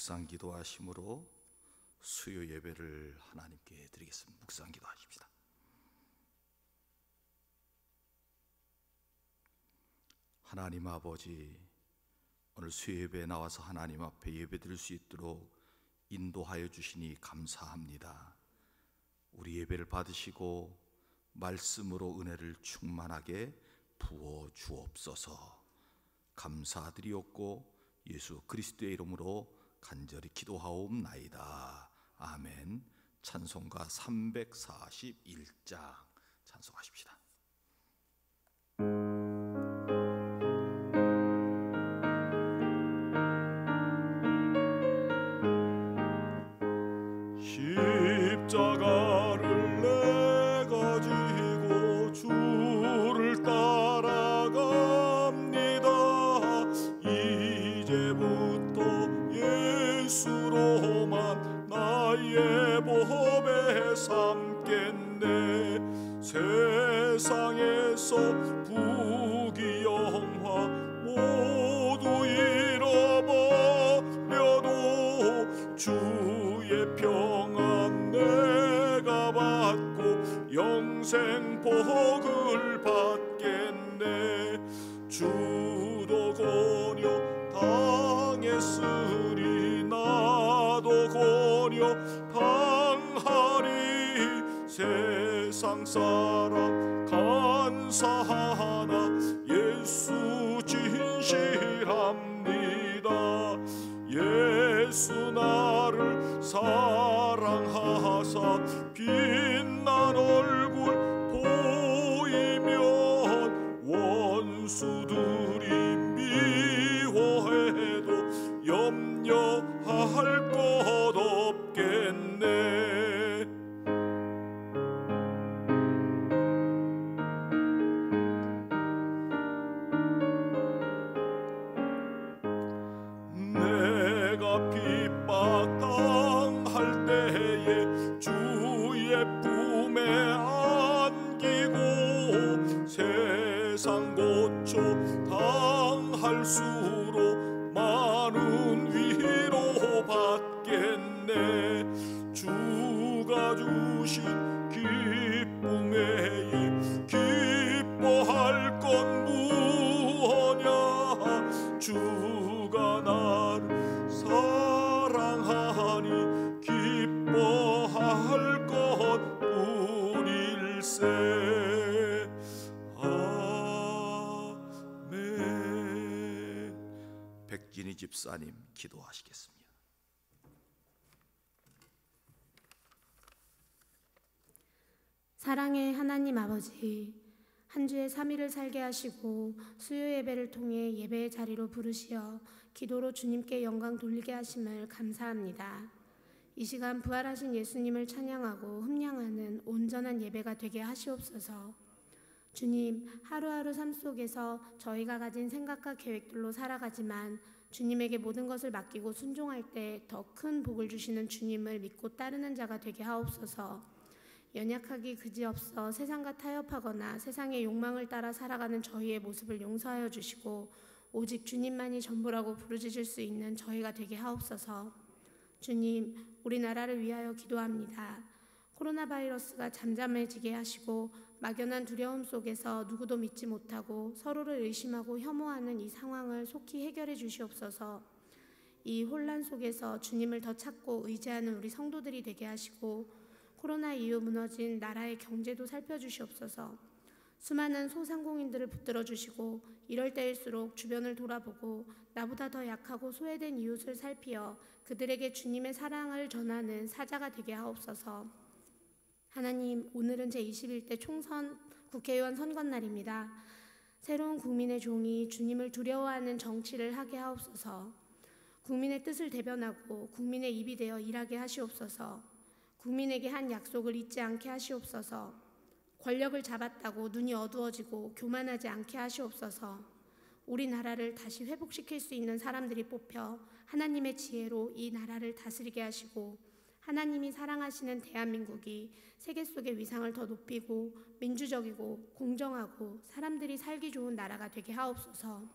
묵상 기도하심으로 수요 예배를 하나님께 드리겠습니다. 묵상 기도하십시다. 하나님 아버지, 오늘 수요 예배에 나와서 하나님 앞에 예배드릴 수 있도록 인도하여 주시니 감사합니다. 우리 예배를 받으시고 말씀으로 은혜를 충만하게 부어 주옵소서. 감사드리옵고 예수 그리스도의 이름으로 간절히 기도하옵나이다. 아멘. 찬송가 341장 찬송하십시다. 십자가를 내가 지고 주를 따라갑니다. 이제부터 예수로만 나의 법에 삼겠네. 세상에서 부귀영화 모두 잃어버려도 주의 평안 내가 받고 영생 복을 받겠네. 주도 고려 당했으리 나도 고려 당하리. 세상 사람 간사하나 예수 진실합니다. 예수 나를 사랑하사 빛난 얼굴 보이면 원수들이 미워해도 염려할 것 없겠네. 내가 핍박당할 때에 주의 품에 안기고 세상 고초 당할수록 많은 위로 받겠네. 주가 주신 기쁨에 기뻐할 건 무엇냐. 주가 나를 사랑하니 기뻐할 것뿐일세. 아멘. 백진희 집사님 기도하시겠습니다. 사랑의 하나님 아버지, 한 주에 3일을 살게 하시고 수요 예배를 통해 예배의 자리로 부르시어 기도로 주님께 영광 돌리게 하심을 감사합니다. 이 시간 부활하신 예수님을 찬양하고 흠양하는 온전한 예배가 되게 하시옵소서. 주님, 하루하루 삶 속에서 저희가 가진 생각과 계획들로 살아가지만 주님에게 모든 것을 맡기고 순종할 때 더 큰 복을 주시는 주님을 믿고 따르는 자가 되게 하옵소서. 연약하기 그지없어 세상과 타협하거나 세상의 욕망을 따라 살아가는 저희의 모습을 용서하여 주시고 오직 주님만이 전부라고 부르짖을 수 있는 저희가 되게 하옵소서. 주님, 우리나라를 위하여 기도합니다. 코로나 바이러스가 잠잠해지게 하시고 막연한 두려움 속에서 누구도 믿지 못하고 서로를 의심하고 혐오하는 이 상황을 속히 해결해 주시옵소서. 이 혼란 속에서 주님을 더 찾고 의지하는 우리 성도들이 되게 하시고 코로나 이후 무너진 나라의 경제도 살펴주시옵소서. 수많은 소상공인들을 붙들어 주시고 이럴 때일수록 주변을 돌아보고 나보다 더 약하고 소외된 이웃을 살피어 그들에게 주님의 사랑을 전하는 사자가 되게 하옵소서. 하나님, 오늘은 제21대 총선 국회의원 선거날입니다. 새로운 국민의 종이 주님을 두려워하는 정치를 하게 하옵소서. 국민의 뜻을 대변하고 국민의 입이 되어 일하게 하시옵소서. 국민에게 한 약속을 잊지 않게 하시옵소서. 권력을 잡았다고 눈이 어두워지고 교만하지 않게 하시옵소서. 우리나라를 다시 회복시킬 수 있는 사람들이 뽑혀 하나님의 지혜로 이 나라를 다스리게 하시고 하나님이 사랑하시는 대한민국이 세계 속의 위상을 더 높이고 민주적이고 공정하고 사람들이 살기 좋은 나라가 되게 하옵소서.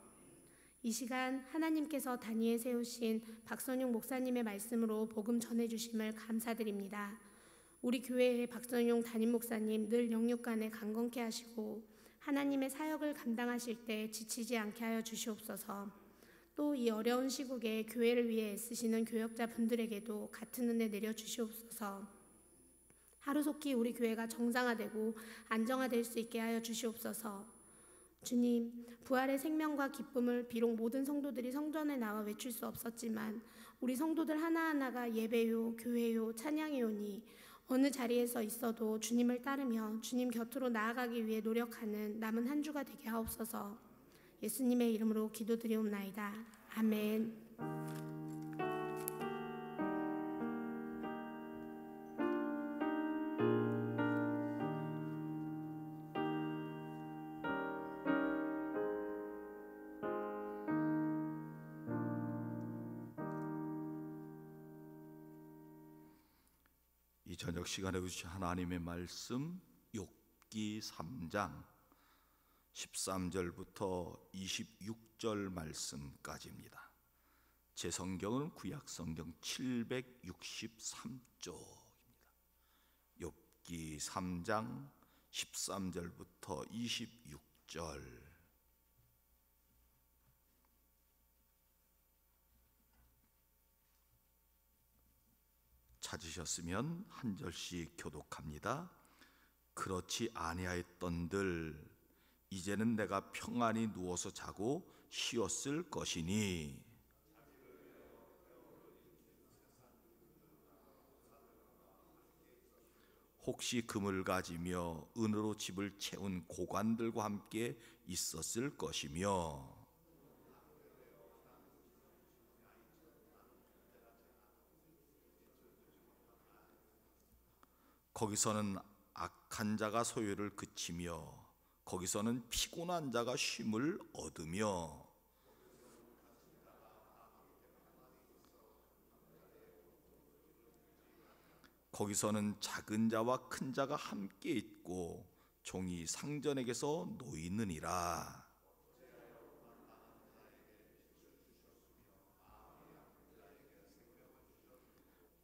이 시간 하나님께서 단위에 세우신 박선용 목사님의 말씀으로 복음 전해주심을 감사드립니다. 우리 교회의 박선용 담임 목사님 늘 영육간에 강건케 하시고 하나님의 사역을 감당하실 때 지치지 않게 하여 주시옵소서. 또 이 어려운 시국에 교회를 위해 애쓰시는 교역자 분들에게도 같은 은혜 내려 주시옵소서. 하루속히 우리 교회가 정상화되고 안정화될 수 있게 하여 주시옵소서. 주님, 부활의 생명과 기쁨을 비록 모든 성도들이 성전에 나와 외칠 수 없었지만 우리 성도들 하나하나가 예배요, 교회요, 찬양이오니 어느 자리에서 있어도 주님을 따르며 주님 곁으로 나아가기 위해 노력하는 남은 한 주가 되게 하옵소서. 예수님의 이름으로 기도드리옵나이다. 아멘. 이 저녁 시간에 주신 하나님의 말씀 욥기 3장 13절부터 26절 말씀까지입니다. 제 성경은 구약 성경 763조입니다. 욥기 3장 13절부터 26절. 찾으셨으면 한 절씩 교독합니다. 그렇지 아니하였던들 이제는 내가 평안히 누워서 자고 쉬었을 것이니 혹시 금을 가지며 은으로 집을 채운 고관들과 함께 있었을 것이며 거기서는 악한 자가 소유를 그치며 거기서는 피곤한 자가 쉼을 얻으며 거기서는 작은 자와 큰 자가 함께 있고 종이 상전에게서 놓이느니라.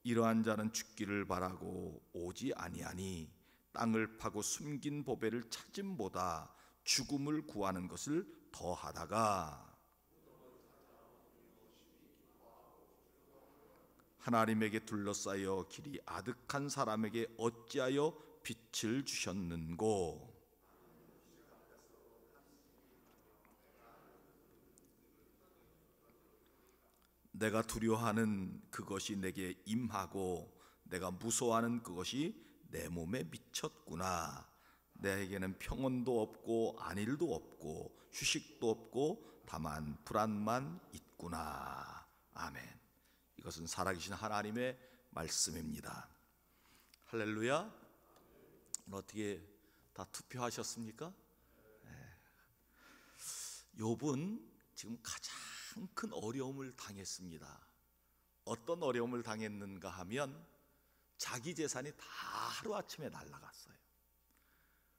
이러한 자는 죽기를 바라고 오지 아니하니 땅을 파고 숨긴 보배를 찾음보다 죽음을 구하는 것을 더하다가 하나님에게 둘러싸여 길이 아득한 사람에게 어찌하여 빛을 주셨는고. 내가 두려워하는 그것이 내게 임하고 내가 무서워하는 그것이 내 몸에 미쳤구나. 내게는 평온도 없고 안일도 없고 휴식도 없고 다만 불안만 있구나. 아멘. 이것은 살아계신 하나님의 말씀입니다. 할렐루야. 오늘 어떻게 다 투표하셨습니까? 욥은 지금 가장 큰 어려움을 당했습니다. 어떤 어려움을 당했는가 하면 자기 재산이 다 하루아침에 날아갔어요.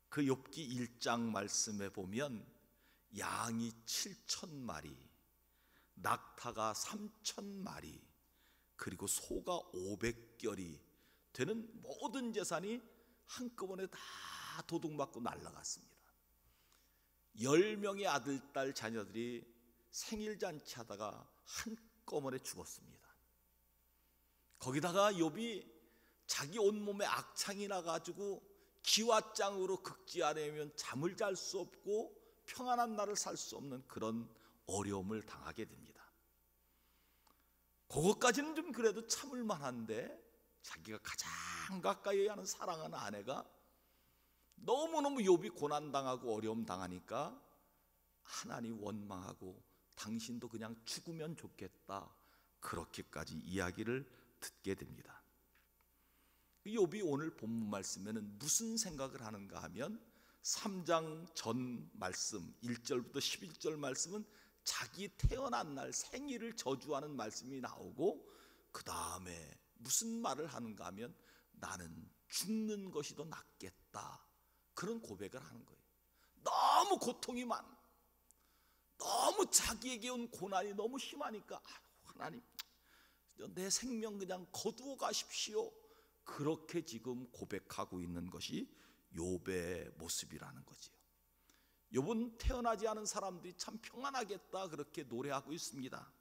그 욥기 1장 말씀에 보면 양이 7,000마리, 낙타가 3,000마리, 그리고 소가 500결이 되는 모든 재산이 한꺼번에 다 도둑맞고 날아갔습니다. 10명의 아들, 딸, 자녀들이 생일잔치 하다가 한꺼번에 죽었습니다. 거기다가 욥이 자기 온몸에 악창이 나가지고 기왓장으로 극지하려면 잠을 잘 수 없고 평안한 날을 살 수 없는 그런 어려움을 당하게 됩니다. 그것까지는 좀 그래도 참을 만한데 자기가 가장 가까이 하는 사랑하는 아내가 너무너무 욥이 고난당하고 어려움 당하니까 하나님 원망하고 당신도 그냥 죽으면 좋겠다, 그렇게까지 이야기를 듣게 됩니다. 욥이 오늘 본문 말씀에는 무슨 생각을 하는가 하면 3장 전 말씀 1절부터 11절 말씀은 자기 태어난 날 생일을 저주하는 말씀이 나오고 그 다음에 무슨 말을 하는가 하면 나는 죽는 것이 더 낫겠다, 그런 고백을 하는 거예요. 너무 고통이 너무 자기에게 온 고난이 너무 심하니까 하나님 내 생명 그냥 거두어 가십시오. 그렇게 지금 고백하고 있는 것이 욥의 모습이라는 거지요. 욥은 태어나지 않은 사람들이 참 평안하겠다 그렇게 노래하고 있습니다.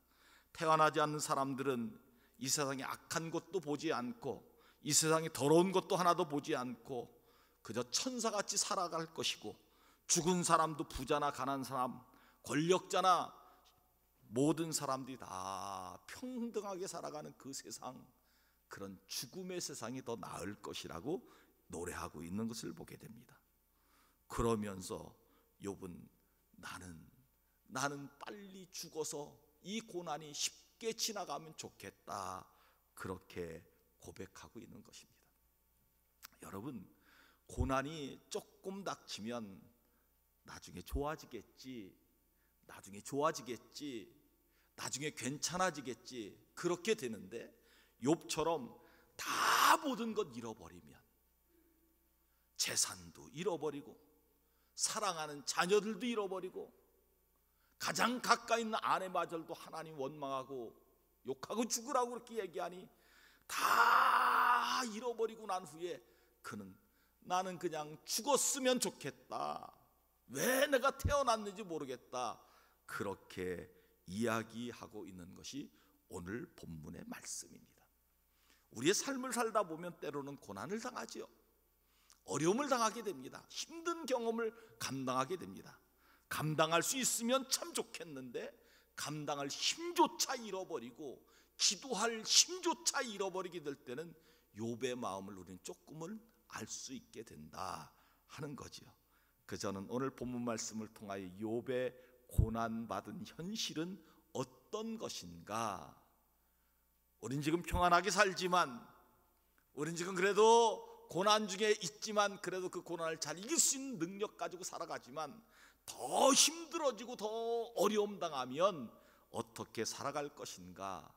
태어나지 않는 사람들은 이 세상에 악한 것도 보지 않고 이 세상에 더러운 것도 하나도 보지 않고 그저 천사같이 살아갈 것이고, 죽은 사람도 부자나 가난한 사람, 권력자나 모든 사람들이 다 평등하게 살아가는 그 세상, 그런 죽음의 세상이 더 나을 것이라고 노래하고 있는 것을 보게 됩니다. 그러면서 욥은 나는 빨리 죽어서 이 고난이 쉽게 지나가면 좋겠다 그렇게 고백하고 있는 것입니다. 여러분, 고난이 조금 닥치면 나중에 좋아지겠지, 나중에 괜찮아지겠지 그렇게 되는데, 욥처럼 다 모든 것 잃어버리면 재산도 잃어버리고 사랑하는 자녀들도 잃어버리고 가장 가까이 있는 아내마저도 하나님 원망하고 욕하고 죽으라고 그렇게 얘기하니 다 잃어버리고 난 후에 그는 나는 그냥 죽었으면 좋겠다, 왜 내가 태어났는지 모르겠다 그렇게 이야기하고 있는 것이 오늘 본문의 말씀입니다. 우리의 삶을 살다 보면 때로는 고난을 당하지요. 어려움을 당하게 됩니다. 힘든 경험을 감당하게 됩니다. 감당할 수 있으면 참 좋겠는데 감당할 힘조차 잃어버리고 기도할 힘조차 잃어버리게 될 때는 욥의 마음을 우리는 조금은 알 수 있게 된다 하는 거지요. 저는 오늘 본문 말씀을 통하여 욥의 고난받은 현실은 어떤 것인가, 우린 지금 평안하게 살지만, 우린 지금 그래도 고난 중에 있지만 그래도 그 고난을 잘 이길 수 있는 능력 가지고 살아가지만 더 힘들어지고 더 어려움 당하면 어떻게 살아갈 것인가,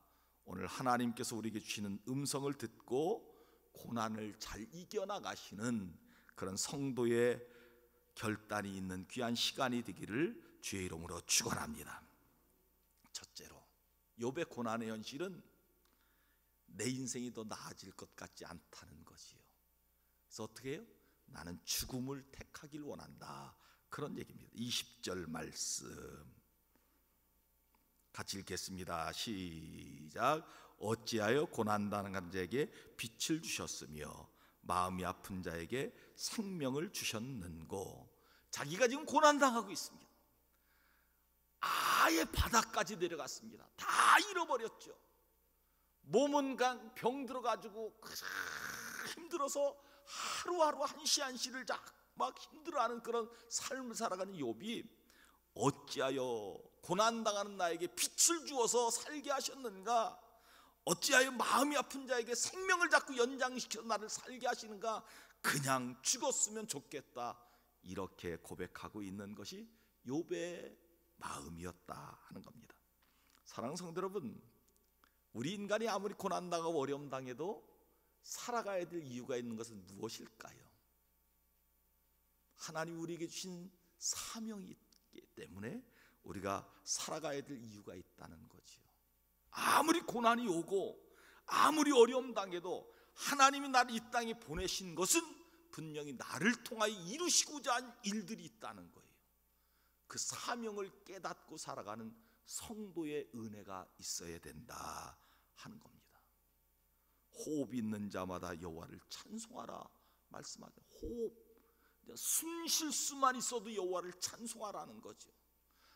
오늘 하나님께서 우리에게 주시는 음성을 듣고 고난을 잘 이겨나가시는 그런 성도의 결단이 있는 귀한 시간이 되기를 주의 이름으로 축원합니다. 첫째로, 욥의 고난의 현실은 내 인생이 더 나아질 것 같지 않다는 것이요. 그래서 어떻게 해요? 나는 죽음을 택하길 원한다 그런 얘기입니다. 20절 말씀 같이 읽겠습니다. 시작. 어찌하여 고난당한 자에게 빛을 주셨으며 마음이 아픈 자에게 생명을 주셨는고. 자기가 지금 고난당하고 있습니다. 아예 바닥까지 내려갔습니다. 다 잃어버렸죠. 몸은 병 들어가지고 힘들어서 하루하루 한시 한시를 막 힘들어하는 그런 삶을 살아가는 욥이 어찌하여 고난당하는 나에게 빛을 주어서 살게 하셨는가, 어찌하여 마음이 아픈 자에게 생명을 자꾸 연장시켜서 나를 살게 하시는가, 그냥 죽었으면 좋겠다 이렇게 고백하고 있는 것이 욥의 마음이었다 하는 겁니다. 사랑하는 성도 여러분, 우리 인간이 아무리 고난당하고 어려움 당해도 살아가야 될 이유가 있는 것은 무엇일까요? 하나님 우리에게 주신 사명이 있기 때문에 우리가 살아가야 될 이유가 있다는 거지요. 아무리 고난이 오고 아무리 어려움 당해도 하나님이 나를 이 땅에 보내신 것은 분명히 나를 통하여 이루시고자 한 일들이 있다는 거예요. 그 사명을 깨닫고 살아가는 성도의 은혜가 있어야 된다 하는 겁니다. 호흡 있는 자마다 여호와를 찬송하라 말씀하죠. 호흡, 숨 쉴 수만 있어도 여호와를 찬송하라는 거죠.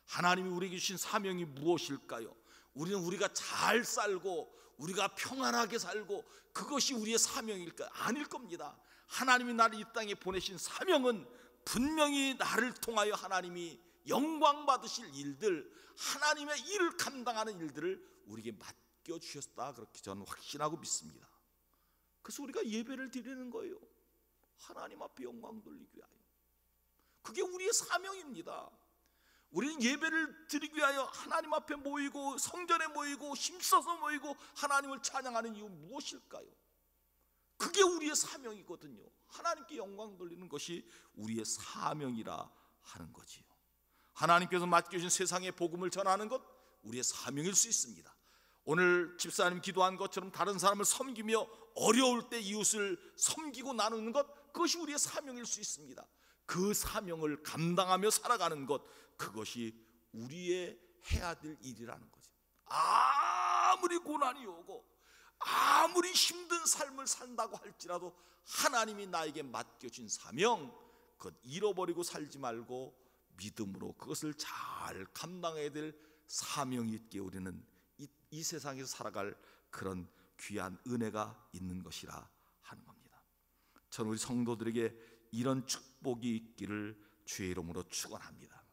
하나님이 우리에게 주신 사명이 무엇일까요? 우리는 우리가 잘 살고 우리가 평안하게 살고 그것이 우리의 사명일까요? 아닐 겁니다. 하나님이 나를 이 땅에 보내신 사명은 분명히 나를 통하여 하나님이 영광 받으실 일들, 하나님의 일을 감당하는 일들을 우리에게 맡겨주셨다 그렇게 저는 확신하고 믿습니다. 그래서 우리가 예배를 드리는 거예요. 하나님 앞에 영광 돌리기 위하여. 그게 우리의 사명입니다. 우리는 예배를 드리기 위하여 하나님 앞에 모이고 성전에 모이고 힘써서 모이고 하나님을 찬양하는 이유 무엇일까요? 그게 우리의 사명이거든요. 하나님께 영광 돌리는 것이 우리의 사명이라 하는 거지요. 하나님께서 맡겨주신 세상의 복음을 전하는 것 우리의 사명일 수 있습니다. 오늘 집사님 기도한 것처럼 다른 사람을 섬기며 어려울 때 이웃을 섬기고 나누는 것, 그것이 우리의 사명일 수 있습니다. 그 사명을 감당하며 살아가는 것, 그것이 우리의 해야 될 일이라는 거죠. 아무리 고난이 오고 아무리 힘든 삶을 산다고 할지라도 하나님이 나에게 맡겨준 사명, 그것 잃어버리고 살지 말고 믿음으로 그것을 잘 감당해야 될 사명이 있게 우리는 이 세상에서 살아갈 그런 귀한 은혜가 있는 것이라 하는 겁니다. 저는 우리 성도들에게 이런 축복이 있기를 주의 이름으로 축원합니다.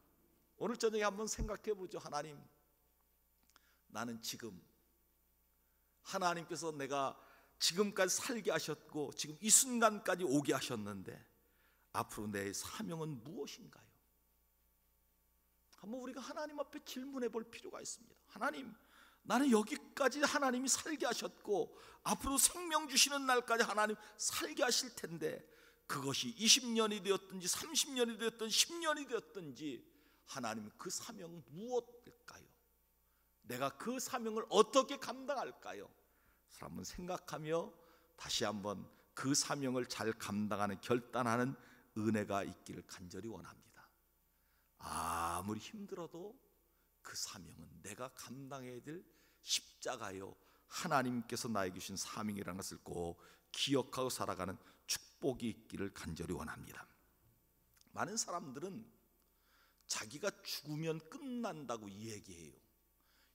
오늘 저녁에 한번 생각해 보죠. 하나님, 나는 지금 하나님께서 내가 지금까지 살게 하셨고 지금 이 순간까지 오게 하셨는데 앞으로 내 사명은 무엇인가요? 한번 우리가 하나님 앞에 질문해 볼 필요가 있습니다. 하나님, 나는 여기까지 하나님이 살게 하셨고 앞으로 생명 주시는 날까지 하나님 살게 하실 텐데 그것이 20년이 되었든지 30년이 되었든지 10년이 되었든지 하나님, 그 사명은 무엇일까요? 내가 그 사명을 어떻게 감당할까요? 그래서 한번 생각하며 다시 한번 그 사명을 잘 감당하는 결단하는 은혜가 있기를 간절히 원합니다. 아무리 힘들어도 그 사명은 내가 감당해야 될 십자가요, 하나님께서 나에게 주신 사명이라는 것을 꼭 기억하고 살아가는 축복이 있기를 간절히 원합니다. 많은 사람들은 자기가 죽으면 끝난다고 얘기해요.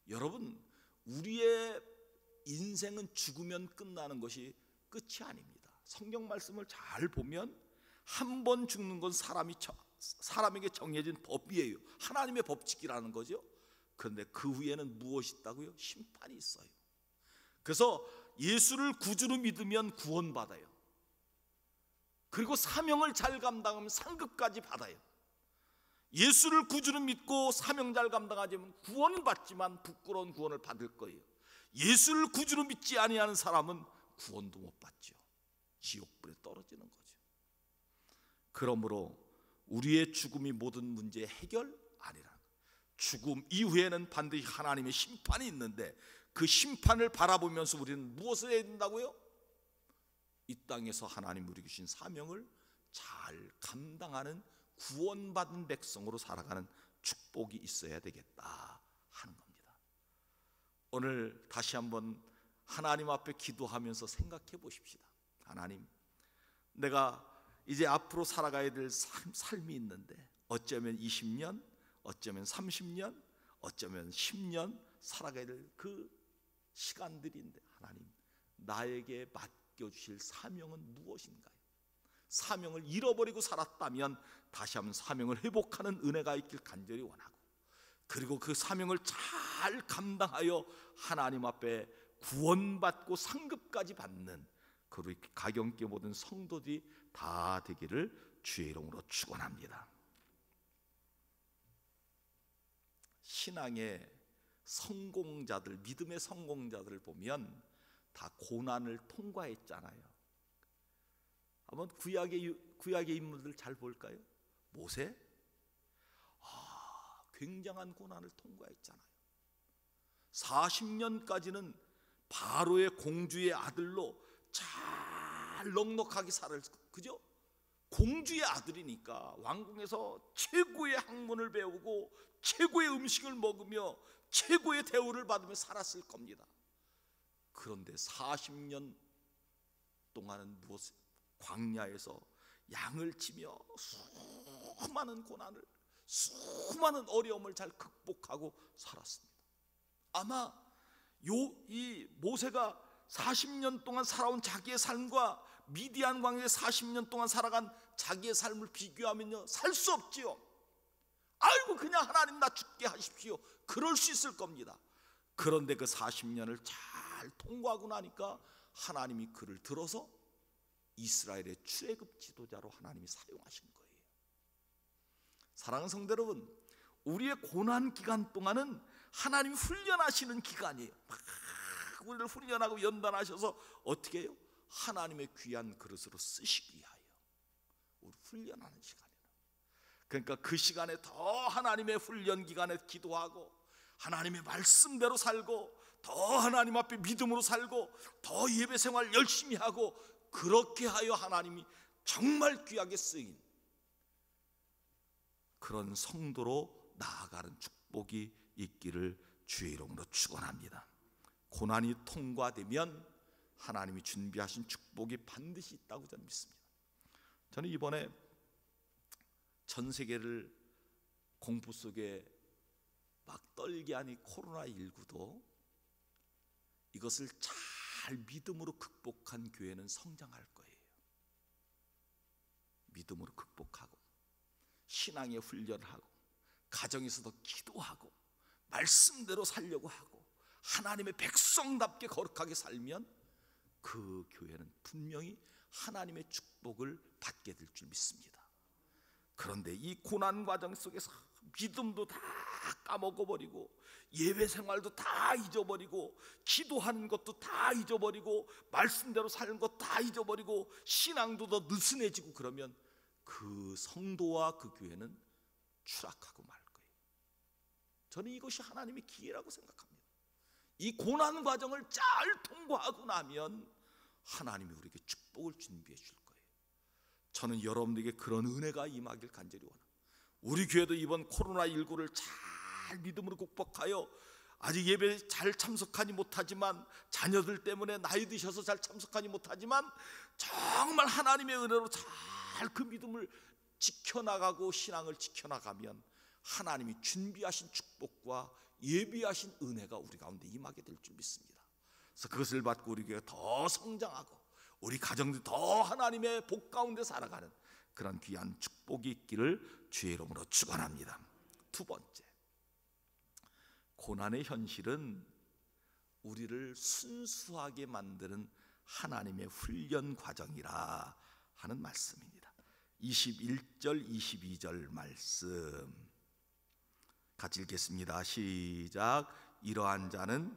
여러분, 우리의 인생은 죽으면 끝나는 것이 끝이 아닙니다. 성경 말씀을 잘 보면 한 번 죽는 건 사람에게 정해진 법이에요. 하나님의 법칙이라는 거죠. 그런데 그 후에는 무엇이 있다고요? 심판이 있어요. 그래서 예수를 구주로 믿으면 구원받아요. 그리고 사명을 잘 감당하면 상급까지 받아요. 예수를 구주로 믿고 사명 잘 감당하자면 구원은 받지만 부끄러운 구원을 받을 거예요. 예수를 구주로 믿지 아니하는 사람은 구원도 못 받죠. 지옥불에 떨어지는 거죠. 그러므로 우리의 죽음이 모든 문제의 해결 아니라 죽음 이후에는 반드시 하나님의 심판이 있는데 그 심판을 바라보면서 우리는 무엇을 해야 된다고요? 이 땅에서 하나님 우리에게 주신 사명을 잘 감당하는 구원받은 백성으로 살아가는 축복이 있어야 되겠다 하는 겁니다. 오늘 다시 한번 하나님 앞에 기도하면서 생각해 보십시다. 하나님, 내가 이제 앞으로 살아가야 될 삶이 있는데 어쩌면 20년, 어쩌면 30년, 어쩌면 10년 살아가야 될 그 시간들인데 하나님, 나에게 맡겨주실 사명은 무엇인가요? 사명을 잃어버리고 살았다면 다시 한번 사명을 회복하는 은혜가 있길 간절히 원하고, 그리고 그 사명을 잘 감당하여 하나님 앞에 구원받고 상급까지 받는 그 가경 있게 모든 성도들이 다 되기를 주의 이름으로 축원합니다. 신앙의 성공자들, 믿음의 성공자들을 보면 다 고난을 통과했잖아요. 한번 구약의 인물들 잘 볼까요? 모세, 굉장한 고난을 통과했잖아요. 40년까지는 바로의 공주의 아들로 잘 넉넉하게 그죠? 공주의 아들이니까 왕궁에서 최고의 학문을 배우고 최고의 음식을 먹으며 최고의 대우를 받으며 살았을 겁니다. 그런데 40년 동안은 광야에서 양을 치며 수많은 고난을, 수많은 어려움을 잘 극복하고 살았습니다. 아마 이 모세가 40년 동안 살아온 자기의 삶과 미디안 광야에 40년 동안 살아간 자기의 삶을 비교하면요, 살 수 없지요. 아이고, 그냥 하나님 나 죽게 하십시오, 그럴 수 있을 겁니다. 그런데 그 40년을 잘 통과하고 나니까 하나님이 그를 들어서 이스라엘의 출애굽 지도자로 하나님이 사용하신 거예요. 사랑하는 성도 여러분, 우리의 고난 기간 동안은 하나님이 훈련하시는 기간이에요. 막 우리를 훈련하고 연단하셔서 어떻게 해요? 하나님의 귀한 그릇으로 쓰시기 위하여 우리 훈련하는 시간이에요. 그러니까 그 시간에 더 하나님의 훈련 기간에 기도하고 하나님의 말씀대로 살고 더 하나님 앞에 믿음으로 살고 더 예배 생활 열심히 하고 그렇게 하여 하나님이 정말 귀하게 쓰인 그런 성도로 나아가는 축복이 있기를 주의 이름으로 축원합니다. 고난이 통과되면 하나님이 준비하신 축복이 반드시 있다고 저는 믿습니다. 저는 이번에 전 세계를 공포 속에 막 떨게 하니 코로나19도 이것을 잘 믿음으로 극복한 교회는 성장할 거예요. 믿음으로 극복하고 신앙의 훈련을 하고 가정에서도 기도하고 말씀대로 살려고 하고 하나님의 백성답게 거룩하게 살면 그 교회는 분명히 하나님의 축복을 받게 될 줄 믿습니다. 그런데 이 고난 과정 속에서 믿음도 다 까먹어버리고 예배 생활도 다 잊어버리고 기도하는 것도 다 잊어버리고 말씀대로 사는 것 다 잊어버리고 신앙도 더 느슨해지고 그러면 그 성도와 그 교회는 추락하고 말 거예요. 저는 이것이 하나님의 기회라고 생각합니다. 이 고난 과정을 잘 통과하고 나면 하나님이 우리에게 축복을 준비해 줄 거예요. 저는 여러분들에게 그런 은혜가 임하길 간절히 원합니다. 우리 교회도 이번 코로나19를 잘 믿음으로 극복하여 아직 예배에 잘 참석하지 못하지만 자녀들 때문에 나이 드셔서 잘 참석하지 못하지만 정말 하나님의 은혜로 잘 그 믿음을 지켜나가고 신앙을 지켜나가면 하나님이 준비하신 축복과 예비하신 은혜가 우리 가운데 임하게 될 줄 믿습니다. 그래서 그것을 받고 우리 교회가 더 성장하고 우리 가정들이 더 하나님의 복 가운데 살아가는 그런 귀한 축복이 있기를 주의 이름으로 축원합니다. 두 번째, 고난의 현실은 우리를 순수하게 만드는 하나님의 훈련 과정이라 하는 말씀입니다. 21절 22절 말씀 같이 읽겠습니다. 시작. 이러한 자는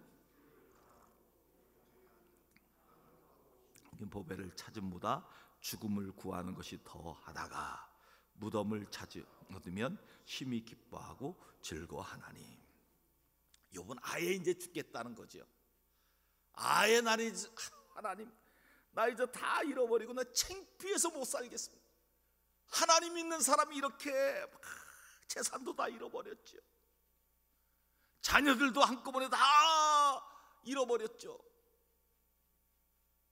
보배를 찾음보다 죽음을 구하는 것이 더하다가 무덤을 얻으면 심히 기뻐하고 즐거워하나니. 욥은 아예 이제 죽겠다는 거죠. 아예 나는 하나님 나 이제 다 잃어버리고 나 창피해서 못 살겠습니다. 하나님 믿는 사람이 이렇게 재산도 다 잃어버렸죠. 자녀들도 한꺼번에 다 잃어버렸죠.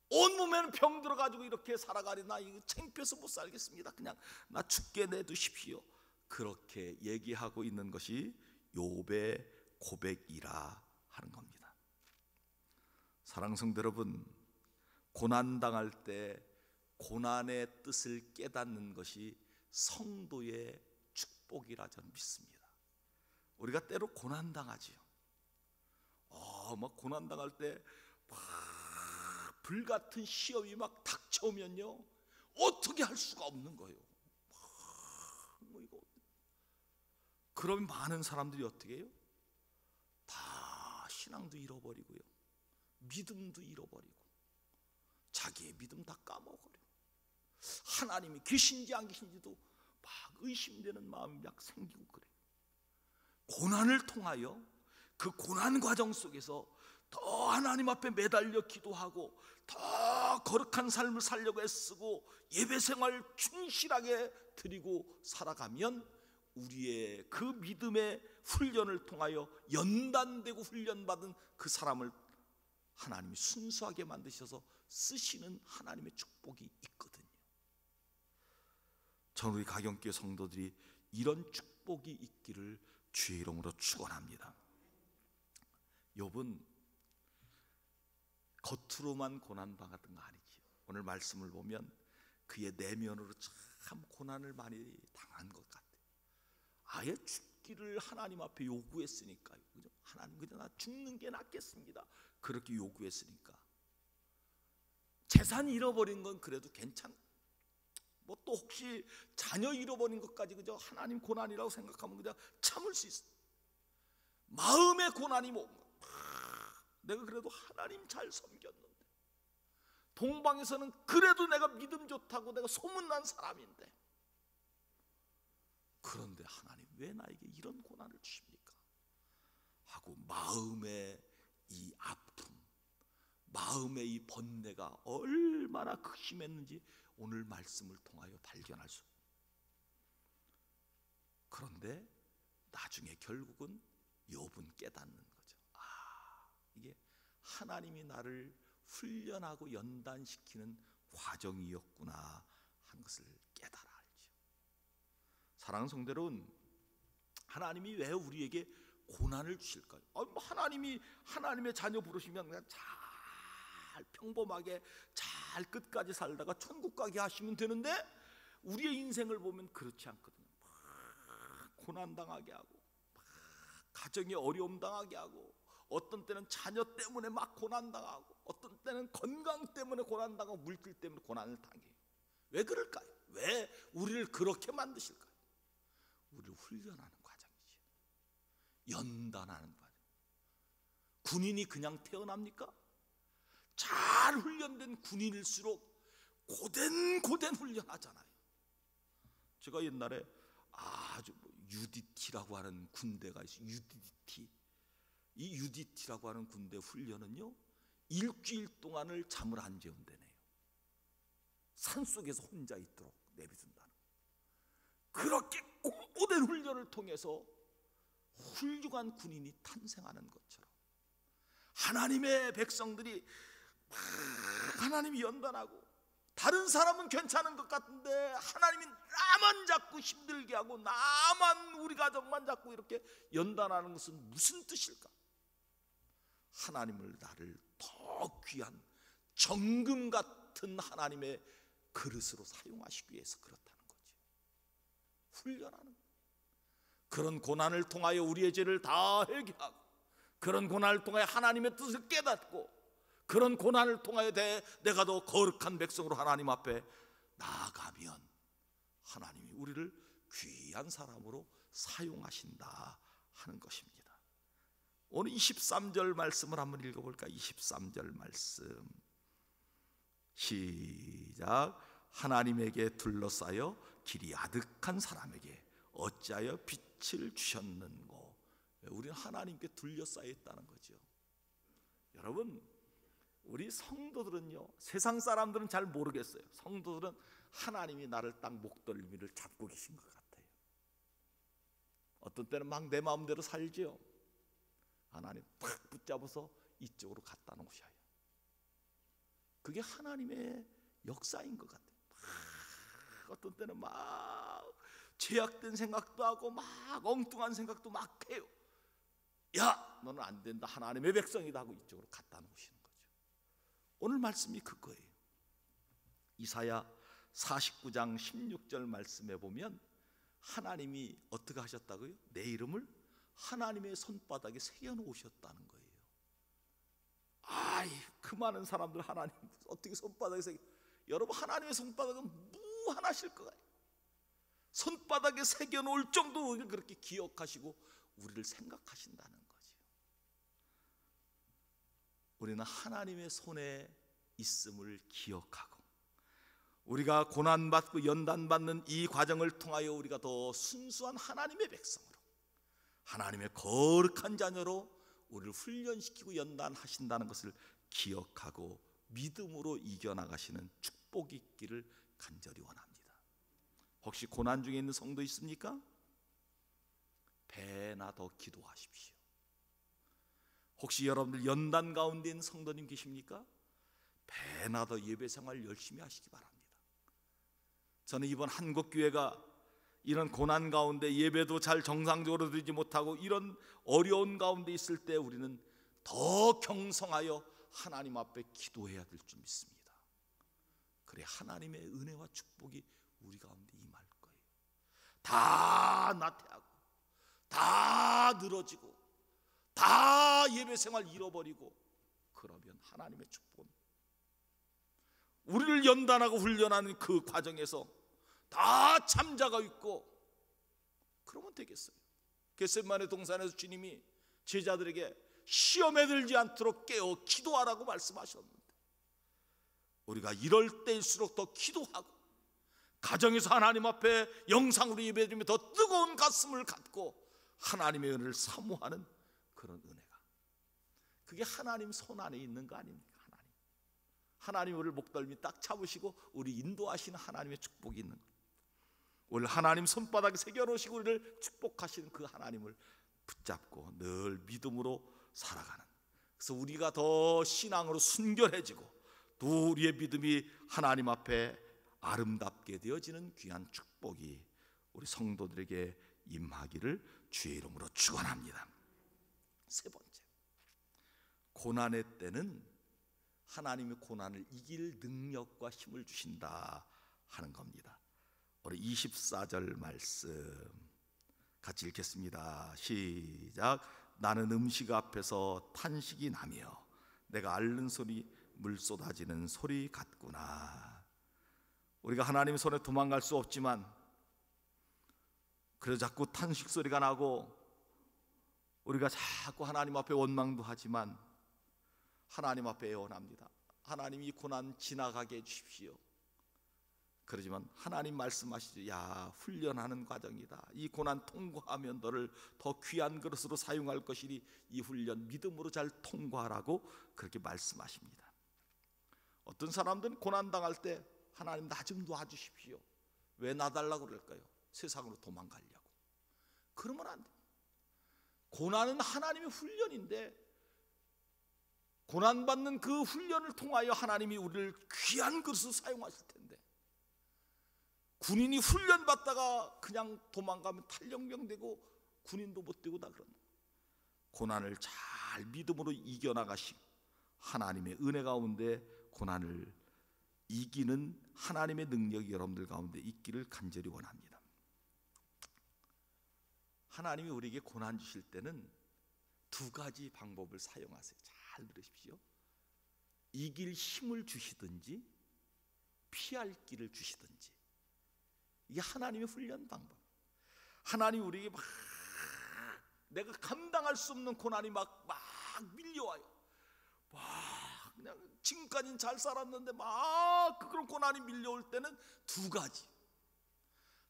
온몸에는 병 들어가지고 이렇게 살아가니 나 이거 창피해서 못 살겠습니다. 그냥 나 죽게 내두십시오. 그렇게 얘기하고 있는 것이 욥의 고백이라 하는 겁니다. 사랑하는 성도 여러분, 고난당할 때 고난의 뜻을 깨닫는 것이 성도의 축복이라 저는 믿습니다. 우리가 때로 고난당하지요. 막 고난당할 때 막 불같은 시험이 막 닥쳐오면요 어떻게 할 수가 없는 거예요. 이거. 그러면 많은 사람들이 어떻게 해요? 다 신앙도 잃어버리고요, 믿음도 잃어버리고 자기의 믿음 다 까먹어요. 하나님이 계신지 안 계신지도 막 의심되는 마음이 막 생기고 그래요. 고난을 통하여 그 고난 과정 속에서 더 하나님 앞에 매달려 기도하고 더 거룩한 삶을 살려고 애쓰고 예배 생활 충실하게 드리고 살아가면 우리의 그 믿음의 훈련을 통하여 연단되고 훈련받은 그 사람을 하나님이 순수하게 만드셔서 쓰시는 하나님의 축복이 있거든요. 저는 우리 가경교회 성도들이 이런 축복이 있기를 주의 이름으로 축원합니다. 욥은 겉으로만 고난당했던 거 아니지요. 오늘 말씀을 보면 그의 내면으로 참 고난을 많이 당한 것 같아요. 아예 죽기를 하나님 앞에 요구했으니까요. 그죠? 하나님 그저 나 죽는 게 낫겠습니다. 그렇게 요구했으니까. 재산 잃어버린 건 그래도 괜찮. 뭐 또 혹시 자녀 잃어버린 것까지 그저 하나님 고난이라고 생각하면 그냥 참을 수 있어. 마음의 고난이 뭐 내가 그래도 하나님 잘 섬겼는데, 동방에서는 그래도 내가 믿음 좋다고 내가 소문난 사람인데, 그런데 하나님 왜 나에게 이런 고난을 주십니까? 하고 마음의 이 아픔, 마음의 이 번뇌가 얼마나 극심했는지 오늘 말씀을 통하여 발견할 수. 그런데 나중에 결국은 욥은 깨닫는 거죠. 이게 하나님이 나를 훈련하고 연단시키는 과정이었구나 하는 것을 깨달아 알죠. 사랑하는 성도들은 하나님이 왜 우리에게 고난을 주실까요? 하나님이 하나님의 자녀 부르시면 그냥 잘 평범하게 잘 끝까지 살다가 천국 가게 하시면 되는데, 우리의 인생을 보면 그렇지 않거든요. 막 고난당하게 하고, 막 가정에 어려움 당하게 하고, 어떤 때는 자녀 때문에 막 고난당하고, 어떤 때는 건강 때문에 고난당하고, 물질 때문에 고난을 당해요. 왜 그럴까요? 왜 우리를 그렇게 만드실까요? 우리를 훈련하는 과정이죠. 연단하는 과정. 군인이 그냥 태어납니까? 잘 훈련된 군인일수록 고된 훈련하잖아요. 제가 옛날에 아주 UDT라고 하는 군대가 있어요. UDT. 이 UDT라고 하는 군대 훈련은요, 일주일 동안을 잠을 안 재운다네요. 산속에서 혼자 있도록 내비둔다는. 그렇게 오랜 훈련을 통해서 훌륭한 군인이 탄생하는 것처럼 하나님의 백성들이 막 하나님이 연단하고, 다른 사람은 괜찮은 것 같은데 하나님이 나만 자꾸 힘들게 하고, 나만, 우리 가족만 자꾸 이렇게 연단하는 것은 무슨 뜻일까? 하나님을, 나를 더 귀한 정금 같은 하나님의 그릇으로 사용하시기 위해서 그렇다는 거죠. 훈련하는 거예요. 그런 고난을 통하여 우리의 죄를 다 회개하고, 그런 고난을 통하여 하나님의 뜻을 깨닫고, 그런 고난을 통하여 내가 더 거룩한 백성으로 하나님 앞에 나아가면 하나님이 우리를 귀한 사람으로 사용하신다 하는 것입니다. 오늘 23절 말씀을 한번 읽어볼까요? 23절 말씀 시작. 하나님에게 둘러싸여 길이 아득한 사람에게 어찌하여 빛을 주셨는고. 우리는 하나님께 둘러싸여 있다는 거죠. 여러분, 우리 성도들은요, 세상 사람들은 잘 모르겠어요. 성도들은 하나님이 나를 딱 목덜미를 잡고 계신 것 같아요. 어떤 때는 막 내 마음대로 살지요. 하나님 탁 붙잡아서 이쪽으로 갖다 놓으셔요. 그게 하나님의 역사인 것 같아요. 어떤 때는 막 죄악된 생각도 하고, 막 엉뚱한 생각도 막 해요. 야, 너는 안 된다, 하나님의 백성이다 하고 이쪽으로 갖다 놓으시는 거죠. 오늘 말씀이 그거예요. 이사야 49장 16절 말씀에 보면 하나님이 어떻게 하셨다고요? 내 이름을 하나님의 손바닥에 새겨놓으셨다는 거예요. 그 많은 사람들 하나님 어떻게 손바닥에 여러분, 하나님의 손바닥은 무한하실 거예요. 손바닥에 새겨놓을 정도로 우리를 그렇게 기억하시고 우리를 생각하신다는 거죠. 우리는 하나님의 손에 있음을 기억하고, 우리가 고난받고 연단받는 이 과정을 통하여 우리가 더 순수한 하나님의 백성으로, 하나님의 거룩한 자녀로 우리를 훈련시키고 연단하신다는 것을 기억하고 믿음으로 이겨나가시는 축복이 있기를 간절히 원합니다. 혹시 고난 중에 있는 성도 있습니까? 배나 더 기도하십시오. 혹시 여러분들 연단 가운데 있는 성도님 계십니까? 배나 더 예배 생활 열심히 하시기 바랍니다. 저는 이번 한국교회가 이런 고난 가운데 예배도 잘 정상적으로 드리지 못하고 이런 어려운 가운데 있을 때 우리는 더 경성하여 하나님 앞에 기도해야 될 줄 믿습니다. 그래 하나님의 은혜와 축복이 우리 가운데 임할 거예요. 다 나태하고, 다 늘어지고, 다 예배생활 잃어버리고 그러면 하나님의 축복은 우리를 연단하고 훈련하는 그 과정에서 다 잠자가 있고 그러면 되겠어요. 겟세마네 동산에서 주님이 제자들에게 시험에 들지 않도록 깨어 기도하라고 말씀하셨는데, 우리가 이럴 때일수록 더 기도하고 가정에서 하나님 앞에 영상으로 예배드리며 더 뜨거운 가슴을 갖고 하나님의 은혜를 사모하는 그런 은혜가, 그게 하나님 손 안에 있는 거 아닙니까? 하나님 우리를 목덜미 딱 잡으시고 우리 인도하시는 하나님의 축복이 있는 거예요. 오늘 하나님 손바닥에 새겨놓으시고 우리를 축복하시는 그 하나님을 붙잡고 늘 믿음으로 살아가는, 그래서 우리가 더 신앙으로 순결해지고 또 우리의 믿음이 하나님 앞에 아름답게 되어지는 귀한 축복이 우리 성도들에게 임하기를 주의 이름으로 축원합니다. 세 번째, 고난의 때는 하나님의 고난을 이길 능력과 힘을 주신다 하는 겁니다. 우리 24절 말씀 같이 읽겠습니다. 시작. 나는 음식 앞에서 탄식이 나며 내가 앓는 소리 물 쏟아지는 소리 같구나. 우리가 하나님의 손에 도망갈 수 없지만 그래서 자꾸 탄식 소리가 나고 우리가 자꾸 하나님 앞에 원망도 하지만 하나님 앞에 애원합니다. 하나님 이 고난 지나가게 해주십시오. 그러지만 하나님 말씀하시죠. 야, 훈련하는 과정이다. 이 고난 통과하면 너를 더 귀한 그릇으로 사용할 것이니 이 훈련 믿음으로 잘 통과하라고 그렇게 말씀하십니다. 어떤 사람들은 고난 당할 때 하나님 나 좀 도와주십시오. 왜 놔달라고 그럴까요? 세상으로 도망가려고. 그러면 안 돼. 고난은 하나님의 훈련인데 고난받는 그 훈련을 통하여 하나님이 우리를 귀한 그릇으로 사용하실 텐데, 군인이 훈련받다가 그냥 도망가면 탈영병 되고 군인도 못 되고 다 그런다. 고난을 잘 믿음으로 이겨나가시고 하나님의 은혜 가운데 고난을 이기는 하나님의 능력이 여러분들 가운데 있기를 간절히 원합니다. 하나님이 우리에게 고난 주실 때는 두 가지 방법을 사용하세요. 잘 들으십시오. 이길 힘을 주시든지 피할 길을 주시든지, 이게 하나님의 훈련 방법. 하나님 우리에게 막 내가 감당할 수 없는 고난이 막 밀려와요. 막 그냥 지금까지는 잘 살았는데 막 그런 고난이 밀려올 때는 두 가지,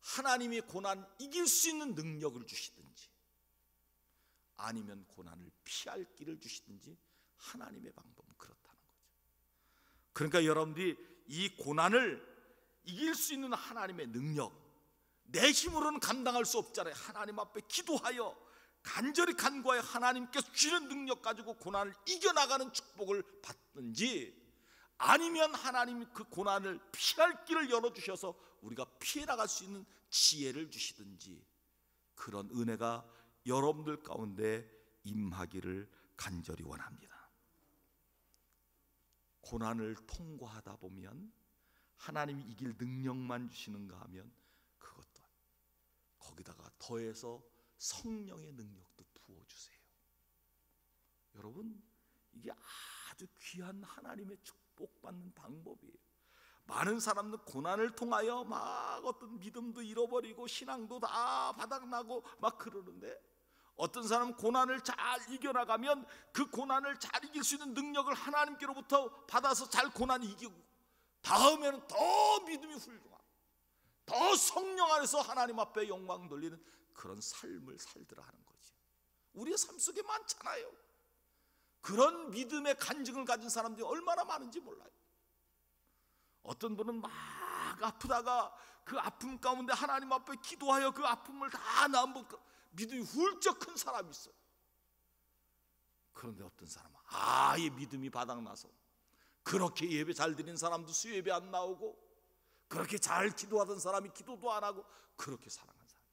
하나님의 고난 이길 수 있는 능력을 주시든지 아니면 고난을 피할 길을 주시든지 하나님의 방법은 그렇다는 거죠. 그러니까 여러분들이 이 고난을 이길 수 있는 하나님의 능력, 내 힘으로는 감당할 수 없잖아요. 하나님 앞에 기도하여 간절히 간구하여 하나님께서 주시는 능력 가지고 고난을 이겨나가는 축복을 받든지, 아니면 하나님이 그 고난을 피할 길을 열어주셔서 우리가 피해 나갈 수 있는 지혜를 주시든지, 그런 은혜가 여러분들 가운데 임하기를 간절히 원합니다. 고난을 통과하다 보면 하나님이 이길 능력만 주시는가 하면 그것도 거기다가 더해서 성령의 능력도 부어주세요. 여러분, 이게 아주 귀한 하나님의 축복받는 방법이에요. 많은 사람들 고난을 통하여 막 어떤 믿음도 잃어버리고 신앙도 다 바닥나고 막 그러는데, 어떤 사람은 고난을 잘 이겨나가면 그 고난을 잘 이길 수 있는 능력을 하나님께로부터 받아서 잘 고난 이기고 다음에는 더 믿음이 훌륭하고 더 성령 안에서 하나님 앞에 영광 돌리는 그런 삶을 살더라 하는 거지. 우리의 삶 속에 많잖아요. 그런 믿음의 간증을 가진 사람들이 얼마나 많은지 몰라요. 어떤 분은 막 아프다가 그 아픔 가운데 하나님 앞에 기도하여 그 아픔을 다 나은 믿음이 훌쩍 큰 사람이 있어요. 그런데 어떤 사람은 아예 믿음이 바닥나서 그렇게 예배 잘 드린 사람도 수요 예배 안 나오고, 그렇게 잘 기도하던 사람이 기도도 안 하고 그렇게 살아간 사람.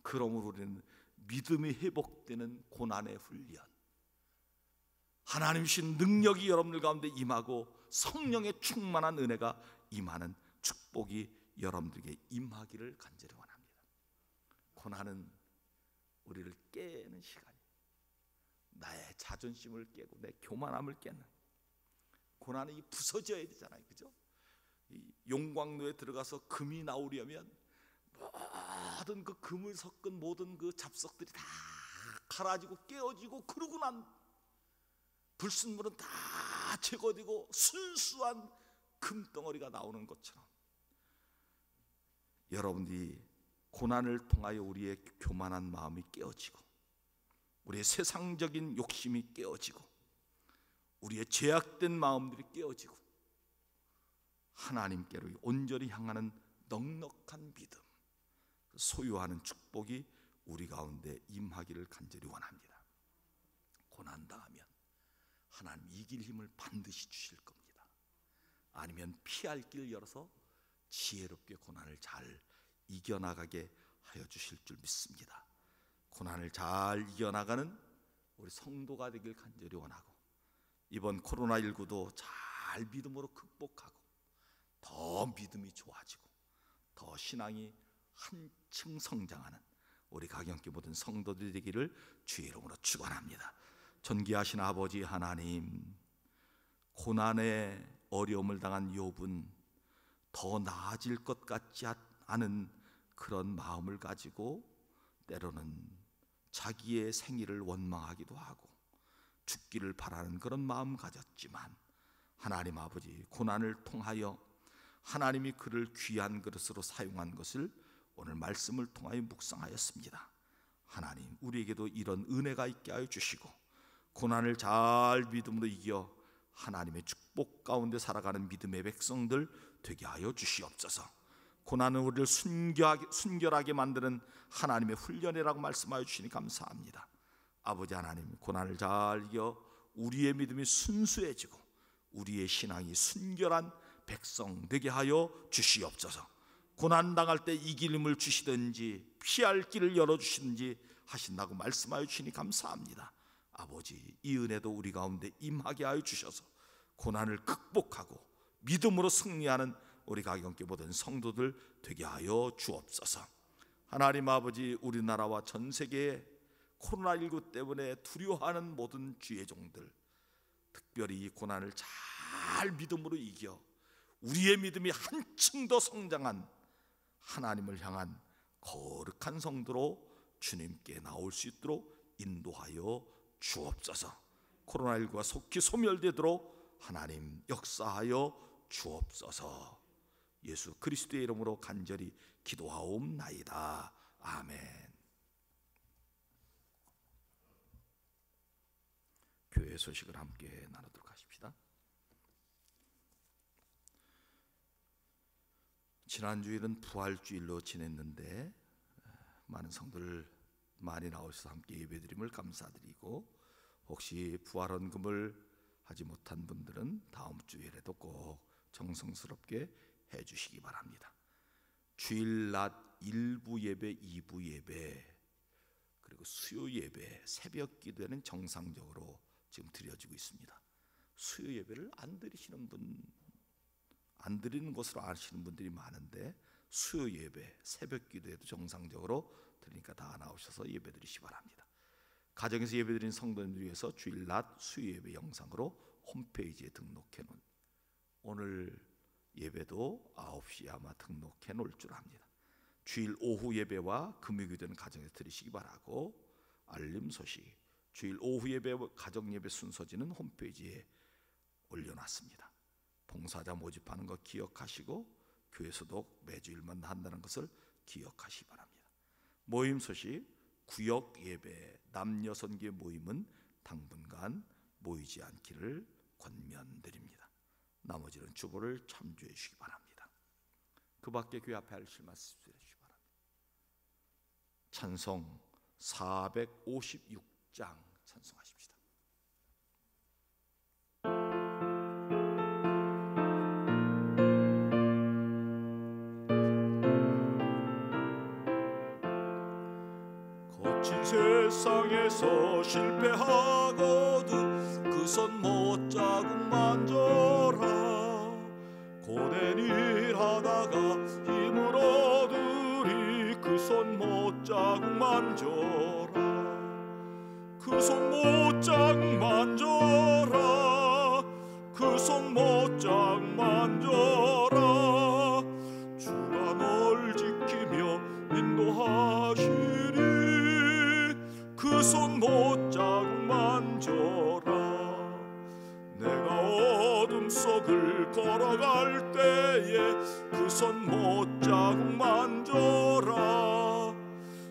그러므로 우리는 믿음이 회복되는 고난의 훈련, 하나님 주신 능력이 여러분들 가운데 임하고 성령의 충만한 은혜가 임하는 축복이 여러분들에게 임하기를 간절히 원합니다. 고난은 우리를 깨는 시간이에요. 나의 자존심을 깨고 내 교만함을 깨는, 고난이 부서져야 되잖아요, 그죠? 이 용광로에 들어가서 금이 나오려면 모든 그 금을 섞은 모든 그 잡석들이 다 갈아지고 깨어지고, 그러고 난 불순물은 다 제거되고 순수한 금덩어리가 나오는 것처럼 여러분들이 고난을 통하여 우리의 교만한 마음이 깨어지고, 우리의 세상적인 욕심이 깨어지고, 우리의 죄악된 마음들이 깨어지고, 하나님께로 온전히 향하는 넉넉한 믿음, 소유하는 축복이 우리 가운데 임하기를 간절히 원합니다. 고난당하면 하나님 이길 힘을 반드시 주실 겁니다. 아니면 피할 길을 열어서 지혜롭게 고난을 잘 이겨나가게 하여 주실 줄 믿습니다. 고난을 잘 이겨나가는 우리 성도가 되길 간절히 원하고, 이번 코로나19도 잘 믿음으로 극복하고 더 믿음이 좋아지고 더 신앙이 한층 성장하는 우리 가경교 모든 성도들이 되기를 주의 이름으로 축원합니다. 존귀하신 아버지 하나님, 고난의 어려움을 당한 욥은 더 나아질 것 같지 않은 그런 마음을 가지고 때로는 자기의 생일을 원망하기도 하고 죽기를 바라는 그런 마음 가졌지만, 하나님 아버지, 고난을 통하여 하나님이 그를 귀한 그릇으로 사용한 것을 오늘 말씀을 통하여 묵상하였습니다. 하나님, 우리에게도 이런 은혜가 있게 하여 주시고, 고난을 잘 믿음으로 이겨 하나님의 축복 가운데 살아가는 믿음의 백성들 되게 하여 주시옵소서. 고난은 우리를 순결하게 만드는 하나님의 훈련이라고 말씀하여 주시니 감사합니다. 아버지 하나님, 고난을 잘 이겨 우리의 믿음이 순수해지고 우리의 신앙이 순결한 백성 되게 하여 주시옵소서. 고난 당할 때 이길 힘을 주시든지 피할 길을 열어주시든지 하신다고 말씀하여 주시니 감사합니다. 아버지, 이 은혜도 우리 가운데 임하게 하여 주셔서 고난을 극복하고 믿음으로 승리하는 우리 가경교 모든 성도들 되게 하여 주옵소서. 하나님 아버지, 우리나라와 전 세계에 코로나19 때문에 두려워하는 모든 주의 종들, 특별히 이 고난을 잘 믿음으로 이겨 우리의 믿음이 한층 더 성장한 하나님을 향한 거룩한 성도로 주님께 나올 수 있도록 인도하여 주옵소서. 코로나19가 속히 소멸되도록 하나님 역사하여 주옵소서. 예수 그리스도의 이름으로 간절히 기도하옵나이다. 아멘. 교회 소식을 함께 나누도록 하십시다. 지난주일은 부활주일로 지냈는데 많은 성도들 많이 나오셔서 함께 예배드림을 감사드리고, 혹시 부활헌금을 하지 못한 분들은 다음 주일에도 꼭 정성스럽게 해주시기 바랍니다. 주일 낮 1부 예배, 2부 예배, 그리고 수요 예배, 새벽 기도에는 정상적으로 지금 드려지고 있습니다. 수요 예배를 안 드리시는 분, 안 드리는 것으로 아시는 분들이 많은데, 수요 예배, 새벽 기도에도 정상적으로 드리니까 다 나오셔서 예배 드리시기 바랍니다. 가정에서 예배 드리는 성도님들 위해서 주일 낮 수요 예배 영상으로 홈페이지에 등록해 놓은, 오늘 예배도 9시에 아마 등록해 놓을 줄 압니다. 주일 오후 예배와 금요 기도는 가정에서 드리시기 바라고, 알림 소식, 주일 오후 예배 가정 예배 순서지는 홈페이지에 올려놨습니다. 봉사자 모집하는 거 기억하시고 교회 소독 매주일만 한다는 것을 기억하시기 바랍니다. 모임 소식, 구역 예배, 남녀 선교 모임은 당분간 모이지 않기를 권면드립니다. 나머지는 주보를 참조해 주시기 바랍니다. 그 밖에 교회 앞에 하실 말씀 해 주시기 바랍니다. 찬송 456장 찬송하십시다. 거친 세상에서 실패하거든 그 손 못 자국 만져라. 고된 일 하다가 힘을 얻으리 그 손 못 자국 만져라. 그 손 못 자국 만져라. 그 손 못 자국 만져라. 주가 널 지키며 인도하시리. 그 손 못 자국 만져라. 내가 어둠 속 언덕을 걸어갈 때에 그 손 못자국 만져라.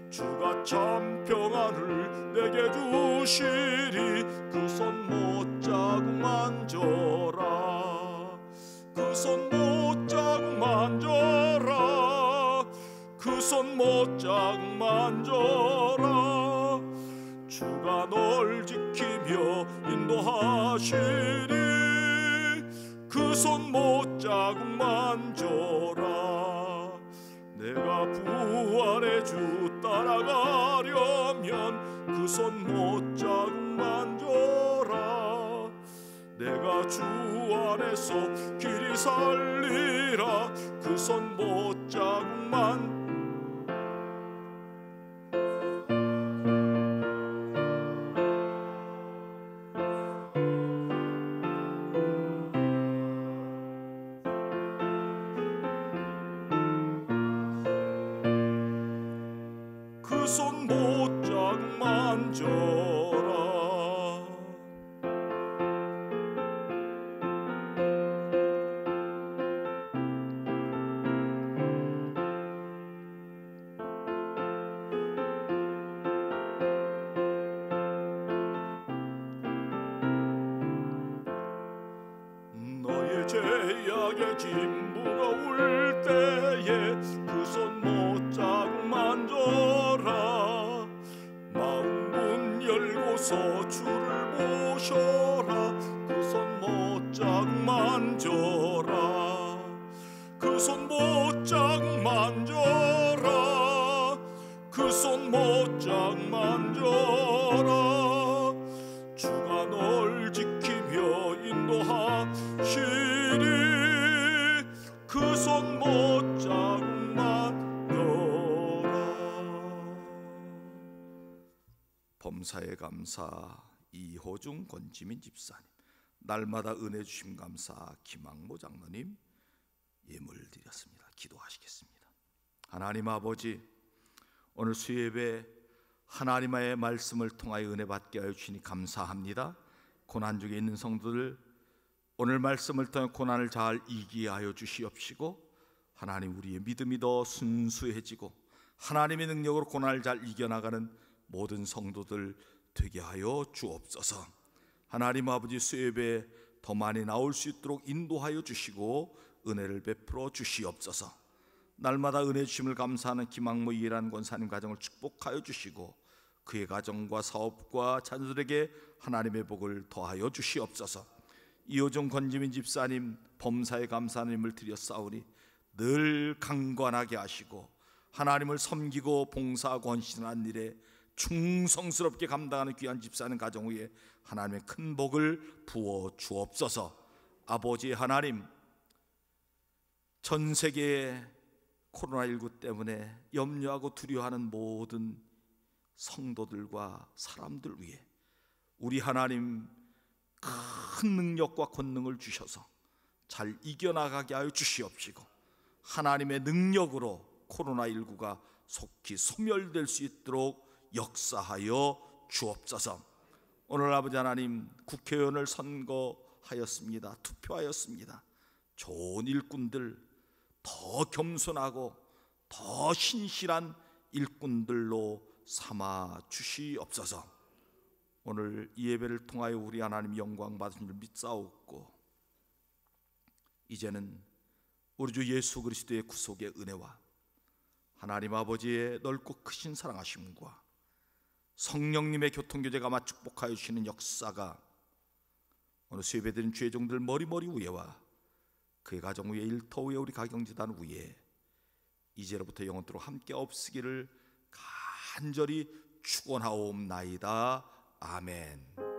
주가 참 평안을 내게 주시리. 그 손 못자국 만져라. 그 손 못자국 만져라. 그 손 못자국 만져라. 주가 널 지키며 인도하시리. 그 손 못자국 만져라. 내가 부활의 주 따라가려면 그 손 못자국 만져라. 내가 주 안에서 길이 살리라. 그 손 못자국 만져라. 그 손 못자국 만져라. 너의 죄악의 짐 무거울 때에 그 손 못자국 만져라. 마음 문 열고서 주를 모셔라. 그 손 못자국 만져라. 그 손 못자국 만져라. 그 손 못자국 만져라. 주가 널 지키며 인도하시리. 그 손 못자국 만져라. 범사에 감사 이호중 권지민 집사님, 날마다 은혜 주심 감사 김학모 장로님 예물 드렸습니다. 기도하시겠습니다. 하나님 아버지, 오늘 수예배 하나님의 말씀을 통하여 은혜 받게 하여 주시니 감사합니다. 고난 중에 있는 성도들 오늘 말씀을 통해 고난을 잘 이기게 하여 주시옵시고, 하나님 우리의 믿음이 더 순수해지고 하나님의 능력으로 고난을 잘 이겨나가는 모든 성도들 되게 하여 주옵소서. 하나님 아버지, 수예배에 더 많이 나올 수 있도록 인도하여 주시고 은혜를 베풀어 주시옵소서. 날마다 은혜 주심을 감사하는 김학모 이해란 권사님 가정을 축복하여 주시고 그의 가정과 사업과 자녀들에게 하나님의 복을 더하여 주시옵소서. 이호정 권지민 집사님 범사에 감사님을 드렸사오니 늘 강건하게 하시고 하나님을 섬기고 봉사하고 헌신하는 일에 충성스럽게 감당하는 귀한 집사님 가정 위에 하나님의 큰 복을 부어 주옵소서. 아버지 하나님, 전 세계에 코로나19 때문에 염려하고 두려워하는 모든 성도들과 사람들 위해 우리 하나님 큰 능력과 권능을 주셔서 잘 이겨나가게 하여 주시옵시고, 하나님의 능력으로 코로나19가 속히 소멸될 수 있도록 역사하여 주옵소서. 오늘 아버지 하나님, 국회의원을 선거하였습니다. 투표하였습니다. 좋은 일꾼들, 더 겸손하고 더 신실한 일꾼들로 삼아 주시옵소서. 오늘 이 예배를 통하여 우리 하나님 영광 받은 줄 믿사옵고, 이제는 우리 주 예수 그리스도의 구속의 은혜와 하나님 아버지의 넓고 크신 사랑하심과 성령님의 교통교제가 마 축복하여 주시는 역사가 오늘 수예배드린 주의 종들 머리머리 위에와 그의 가정 위에, 일터 위에, 우리 가경지단 위에 이제로부터 영원토록 함께 없으기를 간절히 축원하옵나이다. 아멘.